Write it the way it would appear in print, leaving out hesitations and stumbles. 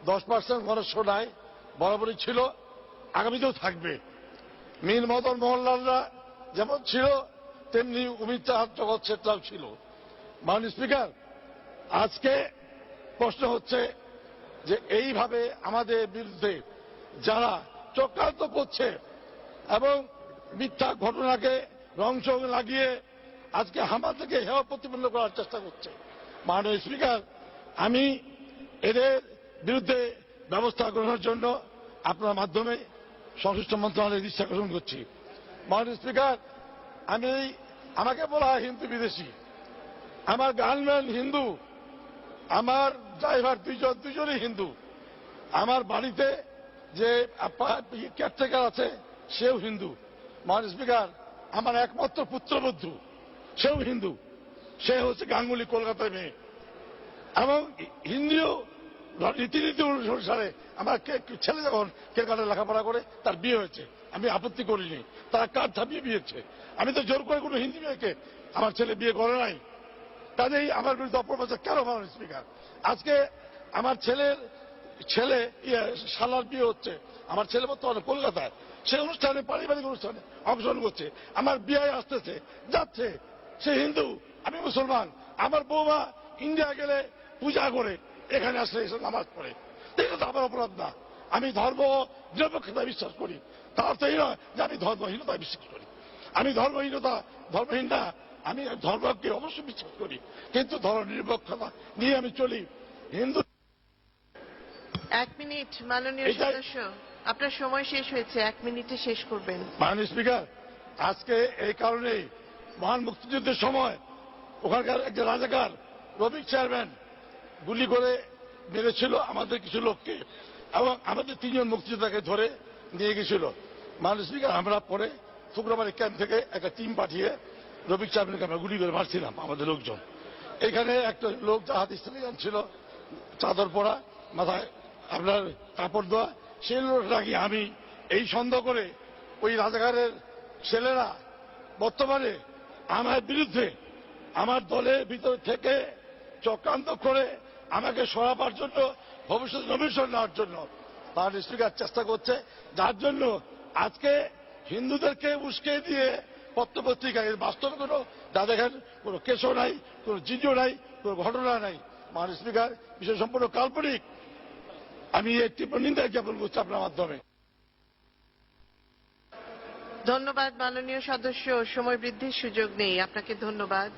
10% মানুষ নাই, বরাবরই ছিল, আগামীতেও থাকবে। মীর মদন মোহনলালরা যেমন ছিল তেমনি অমিত চাঁদ জগৎ শেঠরাও ছিল। মাননীয় স্পিকার, আজকে প্রশ্ন হচ্ছে যে এইভাবে আমাদের বিরুদ্ধে যারা চক্রান্ত করছে এবং মিথ্যা ঘটনাকে রংস লাগিয়ে আজকে আমাদেরকে হেয় প্রতিপন্ন করার চেষ্টা করছে, মাননীয় স্পিকার, আমি এদের বিরুদ্ধে ব্যবস্থা গ্রহণের জন্য আপনার মাধ্যমে সংশ্লিষ্ট মন্ত্রণালয়ের দৃষ্টি আকর্ষণ করছি। মাননীয় স্পিকার, আমাকে বলা হয় হিন্দু বিদেশি, আমার গানম্যান হিন্দু, আমার ড্রাইভার দুজনই হিন্দু, আমার বাড়িতে যে কেয়ারটেকার আছে সেও হিন্দু। মাননীয় স্পিকার, আমার একমাত্র পুত্রবধূ সেও হিন্দু, সে হচ্ছে গাঙ্গুলি, কলকাতায় মেয়ে, এবং হিন্দু রীতিনীতি অনুসারে আমার ছেলে যখন কেলকাটা লেখাপড়া করে তার বিয়ে হয়েছে, আমি আপত্তি করিনি, তারা কার্ড ছাপিয়ে বিয়েছে, আমি তো জোর করে কোনো হিন্দি মেয়েকে আমার ছেলে বিয়ে করে নাই। কাজেই আমার বিরুদ্ধে অপপ্রচার কেন? মাননীয় স্পিকার, আজকে আমার ছেলে শালার বিয়ে হচ্ছে, আমার ছেলে বর্তমানে কলকাতায়, সে অনুষ্ঠানে পারিবারিক অনুষ্ঠানে অংশগ্রহণ করছে, আমার বিয়ে আসতেছে যাচ্ছে, সে হিন্দু, আমি মুসলমান, আমার বৌমা ইন্ডিয়া গেলে পূজা করে এখানে আসলে এসে নামাজ পড়ে, এটা তো আমার অপরাধ না। আমি ধর্ম নিরপেক্ষতায় বিশ্বাস করি, তার তো এই নয় যে আমি ধর্মহীনতায় বিশ্বাস করি। আমি ধর্মহীন না, আমি ধর্মকে অবশ্যই বিশ্বাস করি, কিন্তু ধর্ম নিরপেক্ষতা নিয়ে আমি চলি। হিন্দু। 1 মিনিট মাননীয় সদস্য, আপনার সময় শেষ হয়েছে, 1 মিনিটে শেষ করবেন। মাননীয় স্পিকার, আজকে এই কারণেই মহান মুক্তিযুদ্ধের সময় ওখানকার একজন রাজাকার রফিক চেয়ারম্যান গুলি করে মেরেছিল আমাদের কিছু লোককে, এবং আমাদের 3 জন মুক্তিযোদ্ধাকে ধরে নিয়ে গেছিল। মাননীয় স্পিকার, আমরা পরে শুক্রবারে ক্যাম্প থেকে একটা টিম পাঠিয়ে রফিক চেয়ারম্যানকে আমরা গুলি করে মারছিলাম আমাদের লোকজন। এখানে একটা লোক জাহাজ স্টেশন ছিল, চাদর পরা, মাথায় আপনার কাপড় দেওয়া, সেই লোকটাকে আমি এই সন্দেহ করে ওই রাজাকারের ছেলেরা বর্তমানে আমার বিরুদ্ধে আমার দলের ভিতর থেকে চক্রান্ত করে আমাকে সরাবার জন্য, ভবিষ্যৎ নমিনেশন নেওয়ার জন্য তার স্পিকার চেষ্টা করছে, যার জন্য আজকে হিন্দুদেরকে উস্কে দিয়ে পত্রপত্রিকায় বাস্তবে কোনো দেখেন কোনো কেসও নাই, কোনো জিডিও নাই, কোনো ঘটনা নাই। মাননীয় স্পিকার, বিষয় সম্পূর্ণ কাল্পনিক। আমি একটি নিন্দা জ্ঞাপন করছি আপনার মাধ্যমে। ধন্যবাদ মাননীয় সদস্য, সময় বৃদ্ধির সুযোগ নেই, আপনাকে ধন্যবাদ।